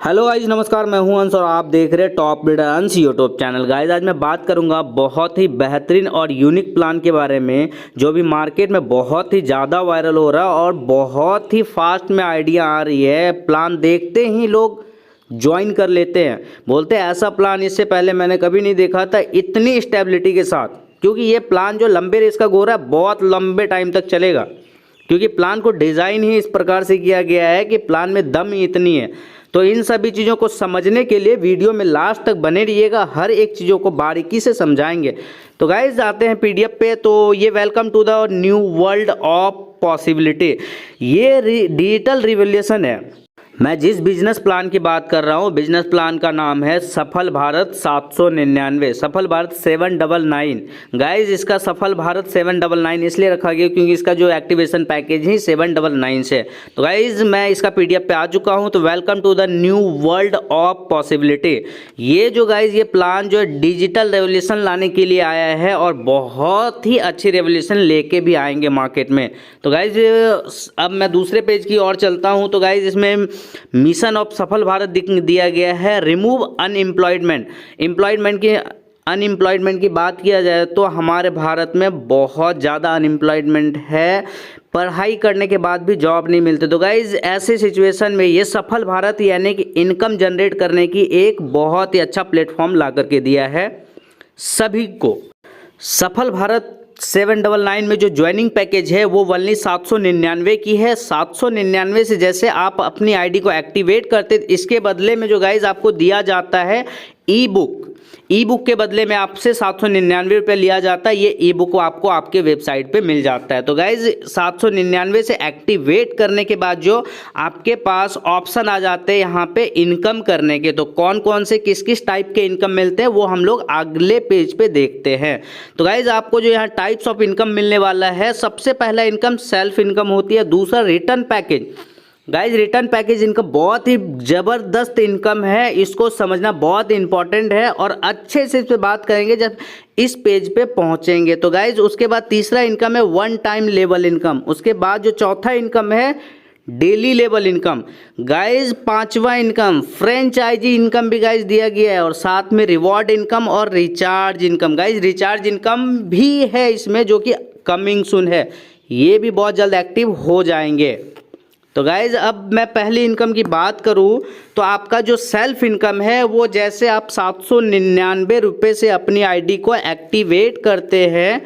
Hello guys, नमस्कार। मैं हूं अंश और आप देख रहे हैं टॉप लीडर अंश यूट्यूब चैनल। गाइज आज मैं बात करूंगा बहुत ही बेहतरीन और यूनिक प्लान के बारे में जो भी मार्केट में बहुत ही ज़्यादा वायरल हो रहा है और बहुत ही फास्ट में आइडिया आ रही है। प्लान देखते ही लोग ज्वाइन कर लेते हैं, बोलते हैं ऐसा प्लान इससे पहले मैंने कभी नहीं देखा था इतनी स्टेबिलिटी के साथ। क्योंकि ये प्लान जो लंबे रेस का घोड़ा है बहुत लंबे टाइम तक चलेगा, क्योंकि प्लान को डिज़ाइन ही इस प्रकार से किया गया है कि प्लान में दम ही इतनी है। तो इन सभी चीज़ों को समझने के लिए वीडियो में लास्ट तक बने रहिएगा, हर एक चीज़ों को बारीकी से समझाएंगे। तो गाइज आते हैं पीडीएफ पे। तो ये welcome to the new world of possibility, ये डिजिटल रिवॉल्यूशन है। मैं जिस बिजनेस प्लान की बात कर रहा हूँ, बिजनेस प्लान का नाम है सफल भारत 799, सफल भारत 799। गाइज इसका सफल भारत 799 इसलिए रखा गया क्योंकि इसका जो एक्टिवेशन पैकेज है 799 से। तो गाइज मैं इसका पीडीएफ पे आ चुका हूँ। तो welcome to the new world of possibility. ये जो गाइज ये प्लान जो है डिजिटल रेवोल्यूशन लाने के लिए आया है और बहुत ही अच्छी रेवोल्यूशन लेके भी आएंगे मार्केट में। तो गाइज अब मैं दूसरे पेज की ओर चलता हूँ। तो गाइज इसमें मिशन ऑफ सफल भारत दिया गया है, रिमूव अनएम्प्लॉयमेंट। अनएम्प्लॉयमेंट की बात किया जाए तो हमारे भारत में बहुत ज़्यादा अनएम्प्लॉयमेंट है, पढ़ाई करने के बाद भी जॉब नहीं मिलते। तो गाइज ऐसे सिचुएशन में ये सफल भारत यानी कि इनकम जनरेट करने की एक बहुत ही अच्छा प्लेटफॉर्म ला करके दिया है सभी को। सफल भारत 799 में जो ज्वाइनिंग पैकेज है वो वनली 799 की है। 799 से जैसे आप अपनी आईडी को एक्टिवेट करते, इसके बदले में जो गाइज आपको दिया जाता है ई बुक के बदले में आपसे 799 रुपये लिया जाता है। ये ई बुक आपको आपके वेबसाइट पे मिल जाता है। तो गाइज 799 से एक्टिवेट करने के बाद जो आपके पास ऑप्शन आ जाते हैं यहाँ पे इनकम करने के, तो कौन कौन से किस किस टाइप के इनकम मिलते हैं वो हम लोग अगले पेज पे देखते हैं। तो गाइज आपको जो यहाँ टाइप्स ऑफ इनकम मिलने वाला है, सबसे पहला इनकम सेल्फ इनकम होती है, दूसरा return package. Guys return package इनका बहुत ही ज़बरदस्त इनकम है, इसको समझना बहुत इंपॉर्टेंट है और अच्छे से इस पर बात करेंगे जब इस पेज पे पहुंचेंगे। तो गाइज उसके बाद तीसरा इनकम है वन टाइम लेवल इनकम। उसके बाद जो चौथा इनकम है डेली लेवल इनकम। गाइज पांचवा इनकम फ्रेंचाइजी इनकम भी गाइज दिया गया है और साथ में रिवॉर्ड इनकम और recharge income. Guys recharge income भी है इसमें जो कि कमिंग सून है, ये भी बहुत जल्द एक्टिव हो जाएंगे। तो गाइज अब मैं पहली इनकम की बात करूं तो आपका जो सेल्फ इनकम है वो जैसे आप 799 रुपये से अपनी आईडी को एक्टिवेट करते हैं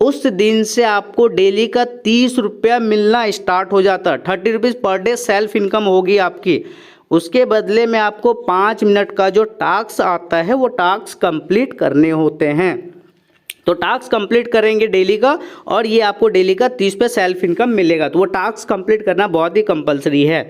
उस दिन से आपको डेली का 30 रुपया मिलना स्टार्ट हो जाता है। 30 rupees per day self income होगी आपकी। उसके बदले में आपको 5 मिनट का जो टास्क आता है वो टास्क कंप्लीट करने होते हैं। तो टास्क कंप्लीट करेंगे डेली का और ये आपको डेली का 30 पे सेल्फ इनकम मिलेगा। तो वो टास्क कंप्लीट करना बहुत ही कंपलसरी है।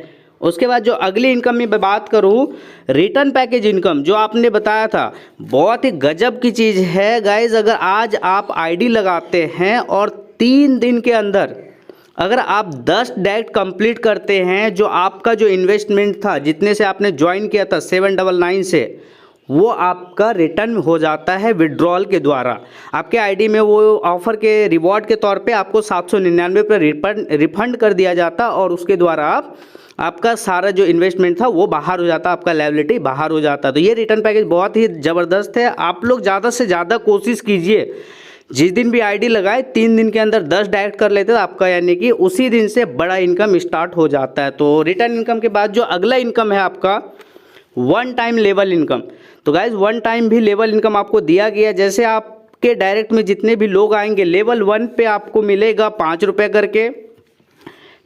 उसके बाद जो अगली इनकम में मैं बात करूँ, रिटर्न पैकेज इनकम जो आपने बताया था बहुत ही गजब की चीज़ है। गाइज अगर आज आप आईडी लगाते हैं और 3 दिन के अंदर अगर आप 10 डायरेक्ट कंप्लीट करते हैं, जो आपका जो इन्वेस्टमेंट था जितने से आपने ज्वाइन किया था 799 से, वो आपका रिटर्न हो जाता है विड्रॉल के द्वारा। आपके आईडी में वो ऑफर के रिवॉर्ड के तौर पे आपको 799 पर रिफंड कर दिया जाता और उसके द्वारा आपका सारा जो इन्वेस्टमेंट था वो बाहर हो जाता, आपका लायबिलिटी बाहर हो जाता। तो ये रिटर्न पैकेज बहुत ही ज़बरदस्त है। आप लोग ज़्यादा से ज़्यादा कोशिश कीजिए, जिस दिन भी आईडी लगाए 3 दिन के अंदर 10 डायरेक्ट कर लेते तो आपका यानी कि उसी दिन से बड़ा इनकम स्टार्ट हो जाता है। तो रिटर्न इनकम के बाद जो अगला इनकम है आपका वन टाइम लेवल इनकम। तो गाइज वन टाइम भी लेवल इनकम आपको दिया गया। जैसे आपके डायरेक्ट में जितने भी लोग आएंगे लेवल 1 पे आपको मिलेगा 5 रुपये करके,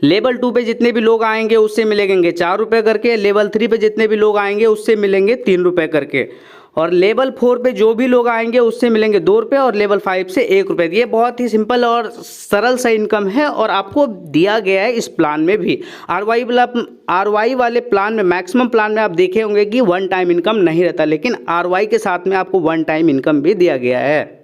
लेवल 2 पे जितने भी लोग आएंगे उससे मिलेंगे 4 रुपये करके, लेवल 3 पे जितने भी लोग आएंगे उससे मिलेंगे 3 रुपये करके, और लेवल 4 पे जो भी लोग आएंगे उससे मिलेंगे 2 रुपये और लेवल 5 से 1 रुपये। ये बहुत ही सिंपल और सरल सा इनकम है और आपको दिया गया है इस प्लान में भी। आरवाई वाले प्लान में, मैक्सिमम प्लान में आप देखे होंगे कि वन टाइम इनकम नहीं रहता, लेकिन आरवाई के साथ में आपको वन टाइम इनकम भी दिया गया है।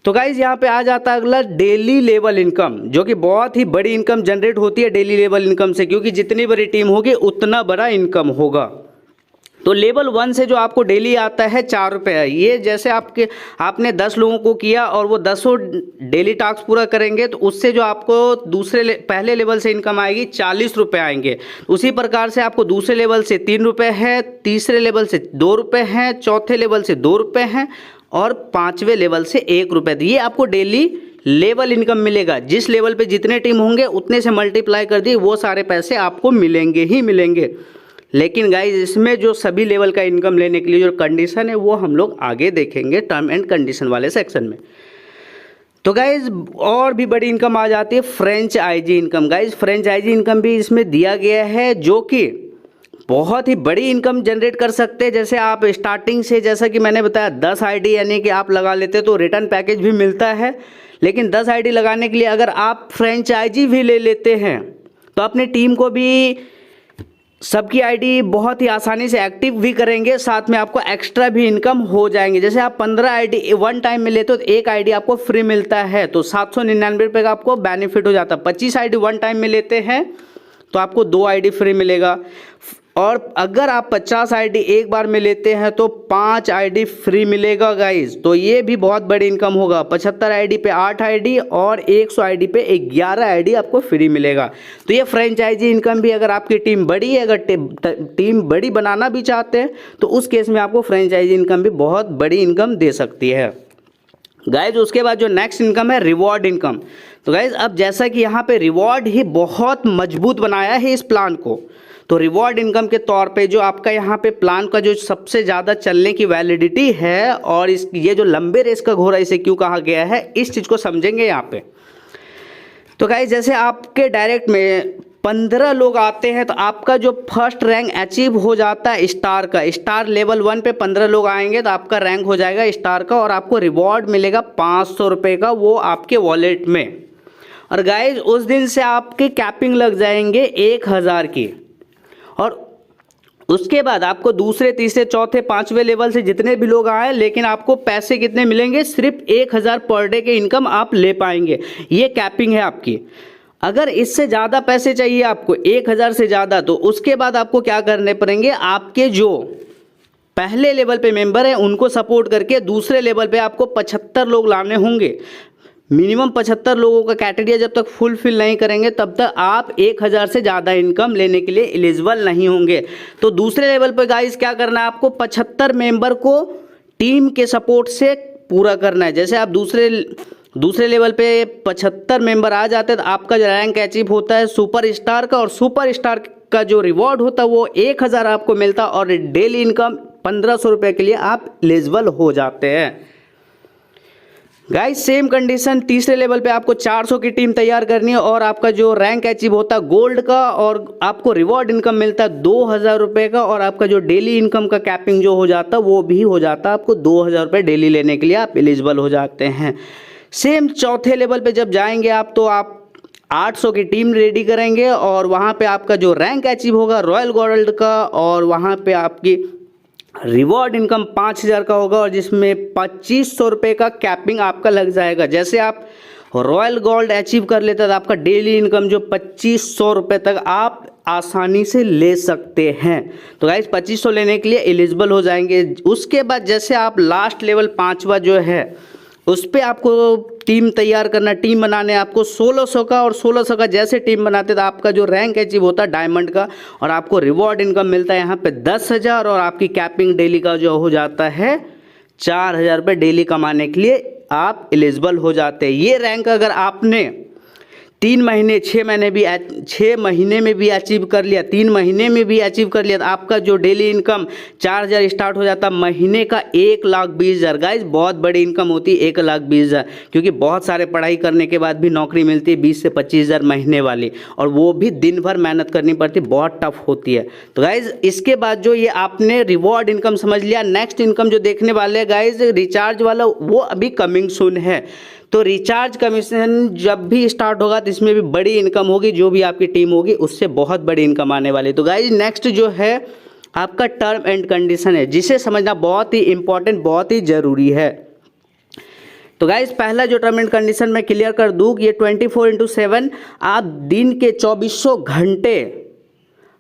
तो गाइज यहाँ पे आ जाता है अगला डेली लेवल इनकम, जो कि बहुत ही बड़ी इनकम जनरेट होती है डेली लेवल इनकम से, क्योंकि जितनी बड़ी टीम होगी उतना बड़ा इनकम होगा। तो लेवल 1 से जो आपको डेली आता है 4 रुपये, ये जैसे आपने 10 लोगों को किया और वो 10 डेली टास्क पूरा करेंगे तो उससे जो आपको पहले लेवल से इनकम आएगी 40 रुपये आएंगे। उसी प्रकार से आपको दूसरे लेवल से 3 रुपये है, तीसरे लेवल से 2 रुपये हैं, चौथे लेवल से 2 रुपये हैं और 5वें लेवल से 1 रुपये। ये आपको डेली लेवल इनकम मिलेगा। जिस लेवल पे जितने टीम होंगे उतने से मल्टीप्लाई कर दिए वो सारे पैसे आपको मिलेंगे ही मिलेंगे। लेकिन गाइज इसमें जो सभी लेवल का इनकम लेने के लिए जो कंडीशन है वो हम लोग आगे देखेंगे टर्म एंड कंडीशन वाले सेक्शन में। तो गाइज और भी बड़ी इनकम आ जाती है franchise income. Guys franchise income भी इसमें दिया गया है जो कि बहुत ही बड़ी इनकम जनरेट कर सकते हैं। जैसे आप स्टार्टिंग से, जैसा कि मैंने बताया 10 आईडी यानी कि आप लगा लेते तो रिटर्न पैकेज भी मिलता है। लेकिन 10 आईडी लगाने के लिए अगर आप फ्रेंचाइजी भी ले लेते हैं तो अपनी टीम को भी सबकी आईडी बहुत ही आसानी से एक्टिव भी करेंगे, साथ में आपको एक्स्ट्रा भी इनकम हो जाएंगे। जैसे आप 15 आईडी वन टाइम में लेते हो तो एक आईडी आपको फ्री मिलता है तो 799 रुपये का आपको बेनिफिट हो जाता है। 25 आईडी वन टाइम में लेते हैं तो आपको 2 आईडी फ्री मिलेगा और अगर आप 50 आईडी एक बार में लेते हैं तो 5 आईडी फ्री मिलेगा गाइज। तो ये भी बहुत बड़ी इनकम होगा। 75 आईडी पे 8 आईडी और 100 आईडी पे 11 आईडी आपको फ्री मिलेगा। तो ये फ्रेंचाइजी इनकम भी, अगर आपकी टीम बड़ी है, अगर टीम बड़ी बनाना भी चाहते हैं तो उस केस में आपको फ्रेंचाइजी इनकम भी बहुत बड़ी इनकम दे सकती है गाइज। उसके बाद जो नेक्स्ट इनकम है रिवॉर्ड इनकम। तो गाइज अब जैसा कि यहाँ पे रिवॉर्ड ही बहुत मजबूत बनाया है इस प्लान को, तो रिवॉर्ड इनकम के तौर पे जो आपका यहाँ पे प्लान का जो सबसे ज़्यादा चलने की वैलिडिटी है और ये जो लंबे रेस का घोड़ा इसे क्यों कहा गया है, इस चीज़ को समझेंगे यहाँ पे। तो गाइस जैसे आपके डायरेक्ट में 15 लोग आते हैं तो आपका जो फर्स्ट रैंक अचीव हो जाता है स्टार का। स्टार लेवल 1 पे 15 लोग आएंगे तो आपका रैंक हो जाएगा स्टार का और आपको रिवॉर्ड मिलेगा 500 रुपये का, वो आपके वॉलेट में। और गाइज उस दिन से आपकी कैपिंग लग जाएंगे 1000 की और उसके बाद आपको दूसरे, तीसरे, चौथे, 5वें लेवल से जितने भी लोग आए, लेकिन आपको पैसे कितने मिलेंगे, सिर्फ 1000 पर डे के इनकम आप ले पाएंगे। ये कैपिंग है आपकी। अगर इससे ज़्यादा पैसे चाहिए आपको, 1000 से ज़्यादा, तो उसके बाद आपको क्या करने पड़ेंगे, आपके जो पहले लेवल पे मेंबर हैं उनको सपोर्ट करके दूसरे लेवल पे आपको 75 लोग लाने होंगे। मिनिमम 75 लोगों का क्राइटेरिया जब तक फुलफिल नहीं करेंगे तब तक आप 1000 से ज़्यादा इनकम लेने के लिए एलिजिबल नहीं होंगे। तो दूसरे लेवल पर गाइस क्या करना है, आपको 75 मेंबर को टीम के सपोर्ट से पूरा करना है। जैसे आप दूसरे लेवल पे 75 मेंबर आ जाते हैं तो आपका जो रैंक अचीव होता है सुपर स्टार का, और सुपर स्टार का जो रिवॉर्ड होता है वो 1000 आपको मिलता है और डेली इनकम 1500 रुपये के लिए आप एलिजिबल हो जाते हैं। गाइस सेम कंडीशन, तीसरे लेवल पे आपको 400 की टीम तैयार करनी है और आपका जो रैंक अचीव होता है गोल्ड का और आपको रिवॉर्ड इनकम मिलता है 2000 रुपये का और आपका जो डेली इनकम का कैपिंग जो हो जाता है वो भी हो जाता है, आपको 2000 रुपये डेली लेने के लिए आप एलिजिबल हो जाते हैं। सेम चौथे लेवल पे जब जाएंगे आप तो आप 800 की टीम रेडी करेंगे और वहाँ पे आपका जो रैंक अचीव होगा रॉयल गोल्ड का और वहाँ पे आपकी रिवॉर्ड इनकम 5000 का होगा और जिसमें 2500 रुपये का कैपिंग आपका लग जाएगा। जैसे आप रॉयल गोल्ड अचीव कर लेते हैं तो आपका डेली इनकम जो 2500 रुपये तक आप आसानी से ले सकते हैं। तो गाइस 2500 लेने के लिए एलिजिबल हो जाएंगे। उसके बाद जैसे आप लास्ट लेवल 5वां जो है उस पर आपको टीम तैयार करना, टीम बनाने आपको 1600 का, और 1600 का जैसे टीम बनाते तो आपका जो रैंक अचीव होता है डायमंड का और आपको रिवॉर्ड इनकम मिलता है यहाँ पे 10,000 और आपकी कैपिंग डेली का जो हो जाता है 4000 रुपये डेली कमाने के लिए आप एलिजिबल हो जाते हैं। ये रैंक अगर आपने 3 महीने 6 महीने में भी अचीव कर लिया, 3 महीने में भी अचीव कर लिया तो आपका जो डेली इनकम 4000 स्टार्ट हो जाता, महीने का 1,20,000। गाइज बहुत बड़ी इनकम होती है 1,20,000, क्योंकि बहुत सारे पढ़ाई करने के बाद भी नौकरी मिलती है 20 से 25,000 महीने वाली, और वो भी दिन भर मेहनत करनी पड़ती, बहुत टफ होती है। तो गाइज इसके बाद जो ये आपने रिवॉर्ड इनकम समझ लिया, नेक्स्ट इनकम जो देखने वाले हैं गाइज रिचार्ज वाला, वो अभी कमिंग सून है। तो रिचार्ज कमीशन जब भी स्टार्ट होगा तो इसमें भी बड़ी इनकम होगी, जो भी आपकी टीम होगी उससे बहुत बड़ी इनकम आने वाली है। तो गाइज नेक्स्ट जो है आपका टर्म एंड कंडीशन है, जिसे समझना बहुत ही इंपॉर्टेंट, बहुत ही ज़रूरी है। तो गाइज पहला जो टर्म एंड कंडीशन मैं क्लियर कर दूँ, ये 24/7 आप दिन के 2400 घंटे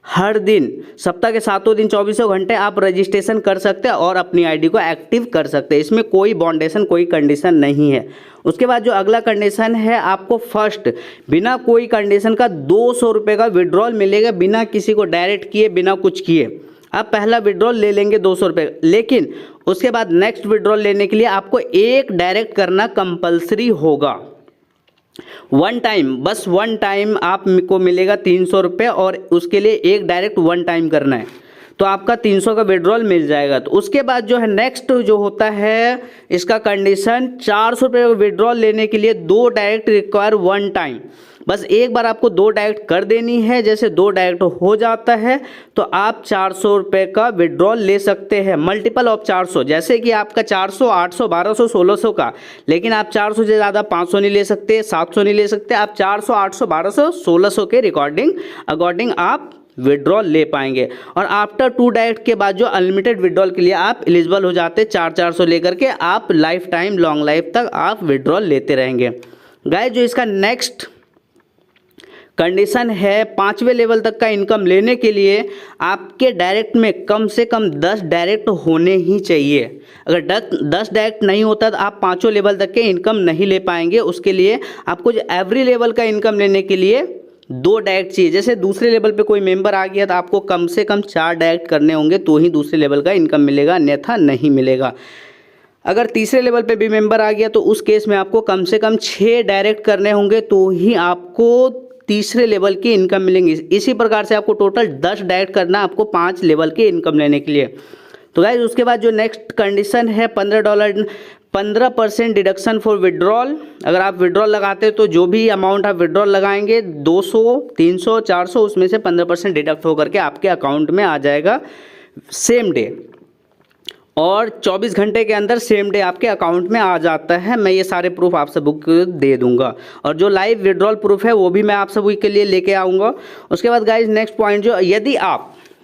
हर दिन सप्ताह के 7 दिन 24 घंटे आप रजिस्ट्रेशन कर सकते हैं और अपनी आईडी को एक्टिव कर सकते हैं। इसमें कोई बाउंडेशन, कोई कंडीशन नहीं है। उसके बाद जो अगला कंडीशन है, आपको फर्स्ट बिना कोई कंडीशन का 200 रुपये का विड्रॉल मिलेगा, बिना किसी को डायरेक्ट किए, बिना कुछ किए। आप पहला विड्रॉल ले लेंगे 200 रुपये, लेकिन उसके बाद नेक्स्ट विड्रॉल लेने के लिए आपको एक डायरेक्ट करना कंपलसरी होगा। वन टाइम, बस वन टाइम आपको मिलेगा 300 रुपये और उसके लिए एक डायरेक्ट वन टाइम करना है, तो आपका 300 का विड्रॉल मिल जाएगा। तो उसके बाद जो है नेक्स्ट जो होता है इसका कंडीशन, 400 रुपये विड्रॉल लेने के लिए 2 डायरेक्ट रिक्वायर वन टाइम। बस एक बार आपको 2 डायरेक्ट कर देनी है। जैसे 2 डायरेक्ट हो जाता है तो आप 400 रुपये का विड्रॉल ले सकते हैं, मल्टीपल ऑफ 400। जैसे कि आपका 400, 800, 1200, 1600 का, लेकिन आप 400 से ज़्यादा 500 नहीं ले सकते, 700 नहीं ले सकते। आप 400, 800, 1200, 1600 के अकॉर्डिंग आप विड्रॉल ले पाएंगे। और आफ्टर 2 डायरेक्ट के बाद जो अनलिमिटेड विड्रॉल के लिए आप एलिजिबल हो जाते हैं, 400 लेकर के आप लाइफ टाइम, लॉन्ग लाइफ तक आप विड्रॉल लेते रहेंगे। गाइस, जो इसका नेक्स्ट कंडीशन है, 5वें लेवल तक का इनकम लेने के लिए आपके डायरेक्ट में कम से कम 10 डायरेक्ट होने ही चाहिए। अगर 10 डायरेक्ट नहीं होता तो आप 5वें लेवल तक के इनकम नहीं ले पाएंगे। उसके लिए आपको जो एवरी लेवल का इनकम लेने के लिए 2 डायरेक्ट चाहिए। जैसे दूसरे लेवल पे कोई मेंबर आ गया तो आपको कम से कम 4 डायरेक्ट करने होंगे, तो ही दूसरे लेवल का इनकम मिलेगा, अन्यथा नहीं मिलेगा। अगर तीसरे लेवल पे भी मेंबर आ गया तो उस केस में आपको कम से कम 6 डायरेक्ट करने होंगे, तो ही आपको तीसरे लेवल की इनकम मिलेंगी। इसी प्रकार से आपको टोटल 10 डायरेक्ट करना आपको 5 लेवल की इनकम लेने के लिए। तो गाइस, उसके बाद जो नेक्स्ट कंडीशन है, $15 15% डिडक्शन फॉर विड्रॉल। अगर आप विड्रॉल लगाते हैं तो जो भी अमाउंट आप विड्रॉल लगाएंगे 200, 300, 400, उसमें से 15% डिडक्ट होकर के आपके अकाउंट में आ जाएगा सेम डे, और 24 घंटे के अंदर सेम डे आपके अकाउंट में आ जाता है। मैं ये सारे प्रूफ आप सबको दे दूंगा, और जो लाइव विड्रॉल प्रूफ है वो भी मैं आप सभी के लिए लेके आऊँगा। उसके बाद गाइज नेक्स्ट पॉइंट, जो यदि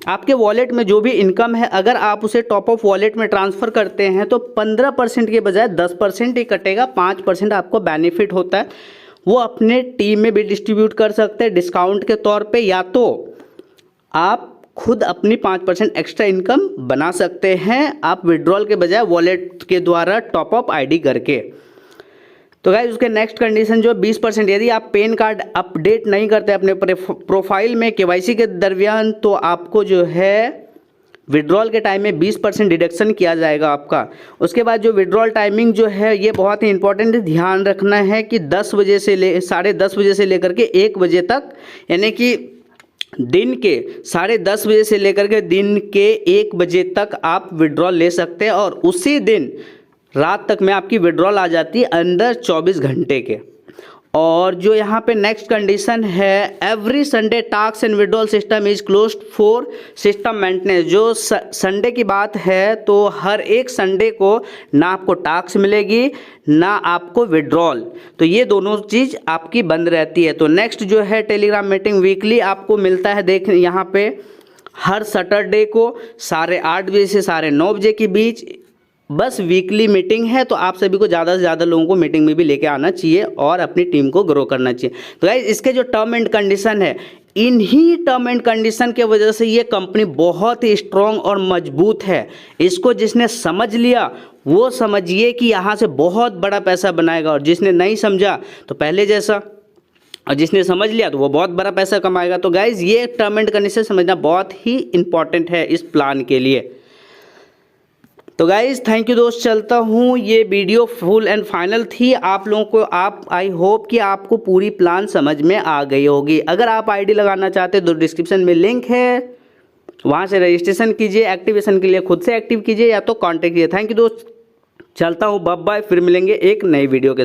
आपके वॉलेट में जो भी इनकम है, अगर आप उसे टॉप ऑफ वॉलेट में ट्रांसफ़र करते हैं तो 15% के बजाय 10% ही कटेगा, 5% आपको बेनिफिट होता है। वो अपने टीम में भी डिस्ट्रीब्यूट कर सकते हैं डिस्काउंट के तौर पे, या तो आप खुद अपनी 5% एक्स्ट्रा इनकम बना सकते हैं, आप विड्रॉल के बजाय वॉलेट के द्वारा टॉप अप आईडी करके। तो गाइस, उसके नेक्स्ट कंडीशन जो 20%, यदि आप पैन कार्ड अपडेट नहीं करते अपने प्रोफाइल में केवाईसी के दरमियान, तो आपको जो है विड्रॉल के टाइम में 20% डिडक्शन किया जाएगा आपका। उसके बाद जो विड्रॉल टाइमिंग जो है ये बहुत ही इंपॉर्टेंट है, ध्यान रखना है कि 10 बजे से 10:30 बजे से लेकर के 1 बजे तक, यानी कि दिन के 10:30 बजे से लेकर के दिन के 1 बजे तक आप विड्रॉल ले सकते हैं, और उसी दिन रात तक में आपकी विड्रॉल आ जाती है अंदर 24 घंटे के। और जो यहाँ पे नेक्स्ट कंडीशन है, every Sunday task and withdrawal system is closed for system maintenance. जो संडे की बात है तो हर एक संडे को ना आपको टास्क मिलेगी ना आपको विड्रॉल, तो ये दोनों चीज़ आपकी बंद रहती है। तो नेक्स्ट जो है टेलीग्राम मीटिंग वीकली आपको मिलता है, देख यहाँ पे हर सैटरडे को 8:30 बजे से 9:30 बजे के बीच बस वीकली मीटिंग है। तो आप सभी को ज़्यादा से ज़्यादा लोगों को मीटिंग में भी लेके आना चाहिए और अपनी टीम को ग्रो करना चाहिए। तो गाइस, इसके जो टर्म एंड कंडीशन है, इन्हीं टर्म एंड कंडीशन के वजह से ये कंपनी बहुत ही स्ट्रॉन्ग और मजबूत है। इसको जिसने समझ लिया वो समझिए कि यहाँ से बहुत बड़ा पैसा बनाएगा, और जिसने नहीं समझा तो पहले जैसा, और जिसने समझ लिया तो वो बहुत बड़ा पैसा कमाएगा। तो गाइज, ये टर्म एंड कंडीशन समझना बहुत ही इंपॉर्टेंट है इस प्लान के लिए। तो गाइज़, थैंक यू दोस्त, चलता हूँ। ये वीडियो फुल एंड फाइनल थी। आप लोगों को आई होप कि आपको पूरी प्लान समझ में आ गई होगी। अगर आप आईडी लगाना चाहते हैं तो डिस्क्रिप्शन में लिंक है, वहाँ से रजिस्ट्रेशन कीजिए। एक्टिवेशन के लिए खुद से एक्टिव कीजिए या तो कॉन्टेक्ट कीजिए। थैंक यू दोस्त, चलता हूँ, बाय बाय। फिर मिलेंगे एक नई वीडियो के साथ।